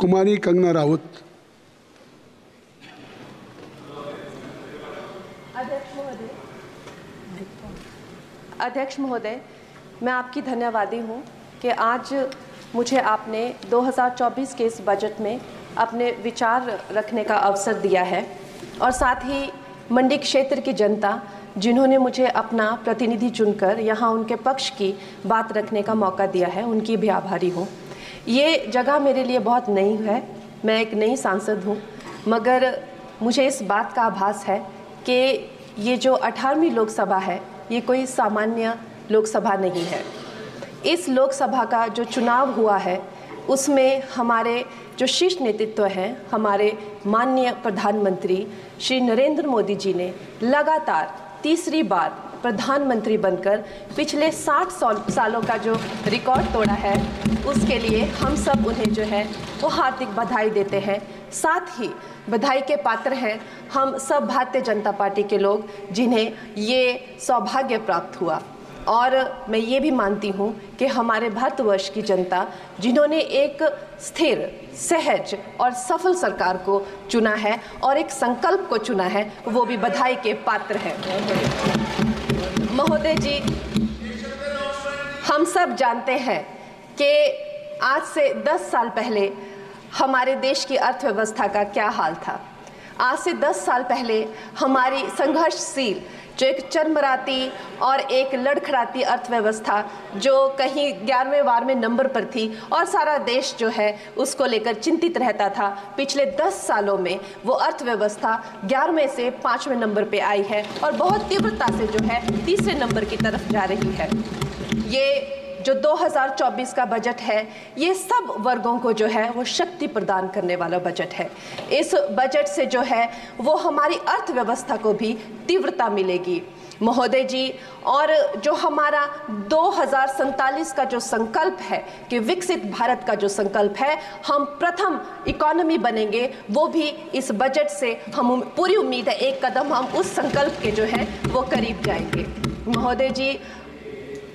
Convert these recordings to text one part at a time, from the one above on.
कुमारी कंगना राउत। अध्यक्ष महोदय, मैं आपकी धन्यवादी हूँ कि आज मुझे आपने 2024 के इस बजट में अपने विचार रखने का अवसर दिया है और साथ ही मंडी क्षेत्र की जनता जिन्होंने मुझे अपना प्रतिनिधि चुनकर यहाँ उनके पक्ष की बात रखने का मौका दिया है, उनकी भी आभारी हूँ। ये जगह मेरे लिए बहुत नई है, मैं एक नई सांसद हूँ, मगर मुझे इस बात का आभास है कि ये जो 18वीं लोकसभा है ये कोई सामान्य लोकसभा नहीं है। इस लोकसभा का जो चुनाव हुआ है उसमें हमारे जो शीर्ष नेतृत्व हैं, हमारे माननीय प्रधानमंत्री श्री नरेंद्र मोदी जी ने लगातार तीसरी बार प्रधानमंत्री बनकर पिछले 60 सालों का जो रिकॉर्ड तोड़ा है, उसके लिए हम सब उन्हें जो है वो हार्दिक बधाई देते हैं। साथ ही बधाई के पात्र हैं हम सब भारतीय जनता पार्टी के लोग जिन्हें ये सौभाग्य प्राप्त हुआ। और मैं ये भी मानती हूँ कि हमारे भारतवर्ष की जनता जिन्होंने एक स्थिर, सहज और सफल सरकार को चुना है और एक संकल्प को चुना है, वो भी बधाई के पात्र है। महोदय जी, हम सब जानते हैं कि आज से 10 साल पहले हमारे देश की अर्थव्यवस्था का क्या हाल था। आज से 10 साल पहले हमारी संघर्षशील जो एक चरमराती और एक लड़खड़ाती अर्थव्यवस्था जो कहीं 11वें-12वें नंबर पर थी और सारा देश जो है उसको लेकर चिंतित रहता था, पिछले 10 सालों में वो अर्थव्यवस्था 11वें से 5वें नंबर पे आई है और बहुत तीव्रता से जो है तीसरे नंबर की तरफ जा रही है। ये जो 2024 का बजट है ये सब वर्गों को जो है वो शक्ति प्रदान करने वाला बजट है। इस बजट से जो है वो हमारी अर्थव्यवस्था को भी तीव्रता मिलेगी महोदय जी। और जो हमारा 2047 का जो संकल्प है कि विकसित भारत का जो संकल्प है, हम प्रथम इकोनॉमी बनेंगे, वो भी इस बजट से हम पूरी उम्मीद है एक कदम हम उस संकल्प के जो है वो करीब जाएंगे। महोदय जी,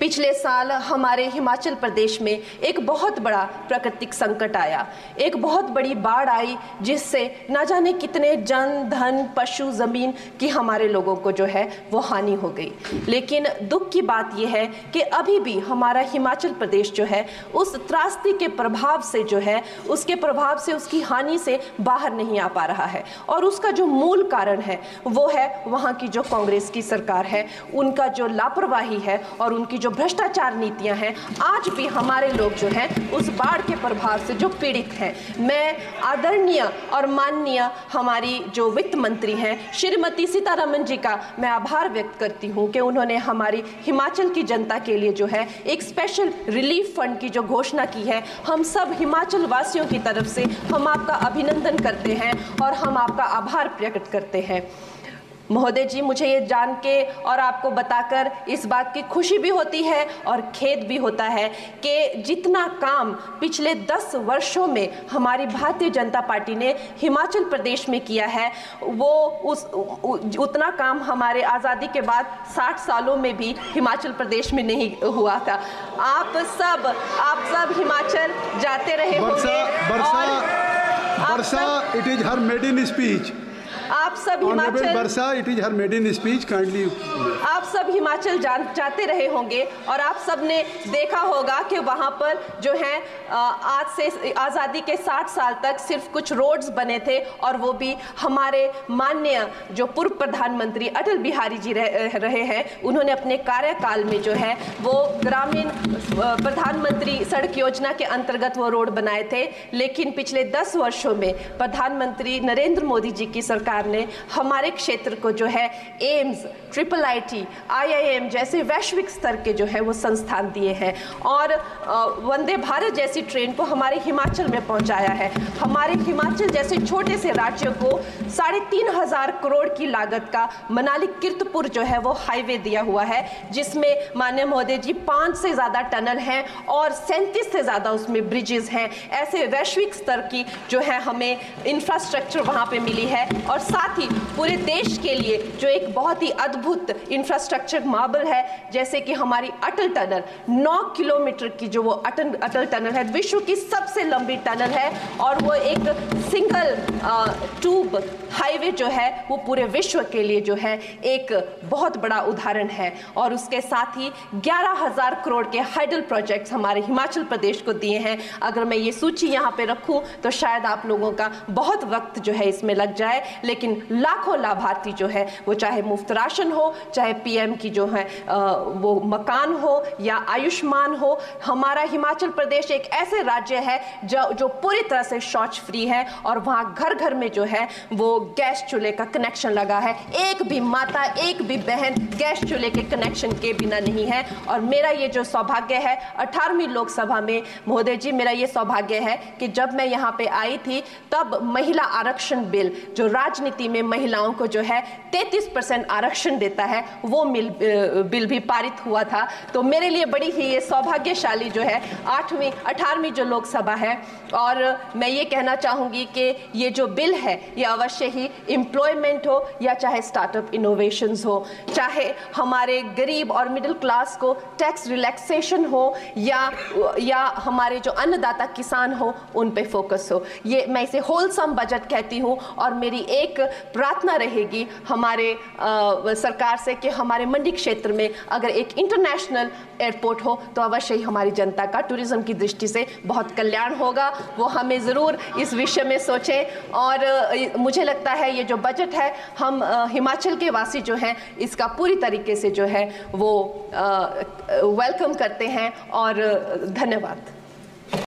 पिछले साल हमारे हिमाचल प्रदेश में एक बहुत बड़ा प्राकृतिक संकट आया, एक बहुत बड़ी बाढ़ आई जिससे न जाने कितने जन, धन, पशु, ज़मीन की हमारे लोगों को जो है वो हानि हो गई। लेकिन दुख की बात यह है कि अभी भी हमारा हिमाचल प्रदेश जो है उस त्रासदी के प्रभाव से जो है उसके प्रभाव से उसकी हानि से बाहर नहीं आ पा रहा है। और उसका जो मूल कारण है वो है वहाँ की जो कांग्रेस की सरकार है, उनका जो लापरवाही है और उनकी जो भ्रष्टाचार नीतियां हैं। आज भी हमारे लोग जो हैं उस बाढ़ के प्रभाव से जो पीड़ित हैं। मैं आदरणीय और माननीय हमारी जो वित्त मंत्री हैं श्रीमती सीतारमण जी का मैं आभार व्यक्त करती हूं कि उन्होंने हमारी हिमाचल की जनता के लिए जो है एक स्पेशल रिलीफ फंड की जो घोषणा की है। हम सब हिमाचल वासियों की तरफ से हम आपका अभिनंदन करते हैं और हम आपका आभार प्रकट करते हैं। महोदय जी, मुझे ये जान के और आपको बताकर इस बात की खुशी भी होती है और खेद भी होता है कि जितना काम पिछले 10 वर्षों में हमारी भारतीय जनता पार्टी ने हिमाचल प्रदेश में किया है वो उतना काम हमारे आज़ादी के बाद 60 सालों में भी हिमाचल प्रदेश में नहीं हुआ था। आप सब हिमाचल जाते रहे होंगे। Varsha, it is her maiden speech. आप सब Himachal Varsha, it is her maiden speech, kindly. आप सब हिमाचल जाते रहे होंगे और आप सब ने देखा होगा कि वहाँ पर जो है आज से आज़ादी के 60 साल तक सिर्फ कुछ रोड्स बने थे और वो भी हमारे माननीय जो पूर्व प्रधानमंत्री अटल बिहारी जी रहे हैं, उन्होंने अपने कार्यकाल में जो है वो ग्रामीण प्रधानमंत्री सड़क योजना के अंतर्गत वो रोड बनाए थे। लेकिन पिछले 10 वर्षों में प्रधानमंत्री नरेंद्र मोदी जी की सरकार ने हमारे क्षेत्र को जो है एम्स, IIIT, IIM जैसे वैश्विक स्तर के जो है वो संस्थान दिए हैं और वंदे भारत जैसी ट्रेन को हमारे हिमाचल में पहुंचाया है। हमारे हिमाचल जैसे छोटे से राज्य को 3,500 करोड़ की लागत का मनाली कीर्तपुर जो है वो हाईवे दिया हुआ है, जिसमें माननीय महोदय जी 5 से ज़्यादा टनल हैं और 37 से ज़्यादा उसमें ब्रिजेस हैं। ऐसे वैश्विक स्तर की जो है हमें इंफ्रास्ट्रक्चर वहाँ पे मिली है और साथ साथ ही पूरे देश के लिए जो एक बहुत ही अद्भुत इंफ्रास्ट्रक्चर मार्बल है, जैसे कि हमारी अटल टनल 9 किलोमीटर की जो वो अटल टनल है, विश्व की सबसे लंबी टनल है और वो एक सिंगल ट्यूब हाईवे जो है वो पूरे विश्व के लिए जो है एक बहुत बड़ा उदाहरण है। और उसके साथ ही 11,000 करोड़ के हाइडल प्रोजेक्ट्स हमारे हिमाचल प्रदेश को दिए हैं। अगर मैं ये सूची यहाँ पे रखूँ तो शायद आप लोगों का बहुत वक्त जो है इसमें लग जाए, लेकिन लाखों लाभार्थी जो है वो चाहे मुफ्त राशन हो, चाहे पीएम की जो है वो मकान हो या आयुष्मान हो, हमारा हिमाचल प्रदेश एक ऐसे राज्य है जो पूरी तरह से शौच फ्री है और वहाँ घर घर में जो है वो गैस चूल्हे का कनेक्शन लगा है। एक भी माता, एक भी बहन गैस चूल्हे के कनेक्शन के बिना नहीं है। और मेरा ये जो सौभाग्य है 18वीं लोकसभा में, महोदय जी, मेरा ये सौभाग्य है कि जब मैं यहाँ पे आई थी तब महिला आरक्षण बिल जो राजनीति में महिलाओं को जो है 33% आरक्षण देता है, वो बिल भी पारित हुआ था। तो मेरे लिए बड़ी ही ये सौभाग्यशाली जो है 18वीं जो लोकसभा है। और मैं ये कहना चाहूँगी कि ये जो बिल है ये अवश्य ही एम्प्लॉयमेंट हो या चाहे स्टार्टअप इनोवेशंस हो, चाहे हमारे गरीब और मिडिल क्लास को टैक्स रिलैक्सेशन हो या हमारे जो अन्नदाता किसान हो उन पे फोकस हो। ये मैं इसे होलसम बजट कहती हूँ। और मेरी एक प्रार्थना रहेगी हमारे सरकार से कि हमारे मंडी क्षेत्र में अगर एक इंटरनेशनल एयरपोर्ट हो तो अवश्य ही हमारी जनता का टूरिज्म की दृष्टि से बहुत कल्याण होगा। वो हमें ज़रूर इस विषय में सोचें। और मुझे लगता है ये जो बजट है हम हिमाचल के वासी जो हैं इसका पूरी तरीके से जो है वो वेलकम करते हैं। और धन्यवाद।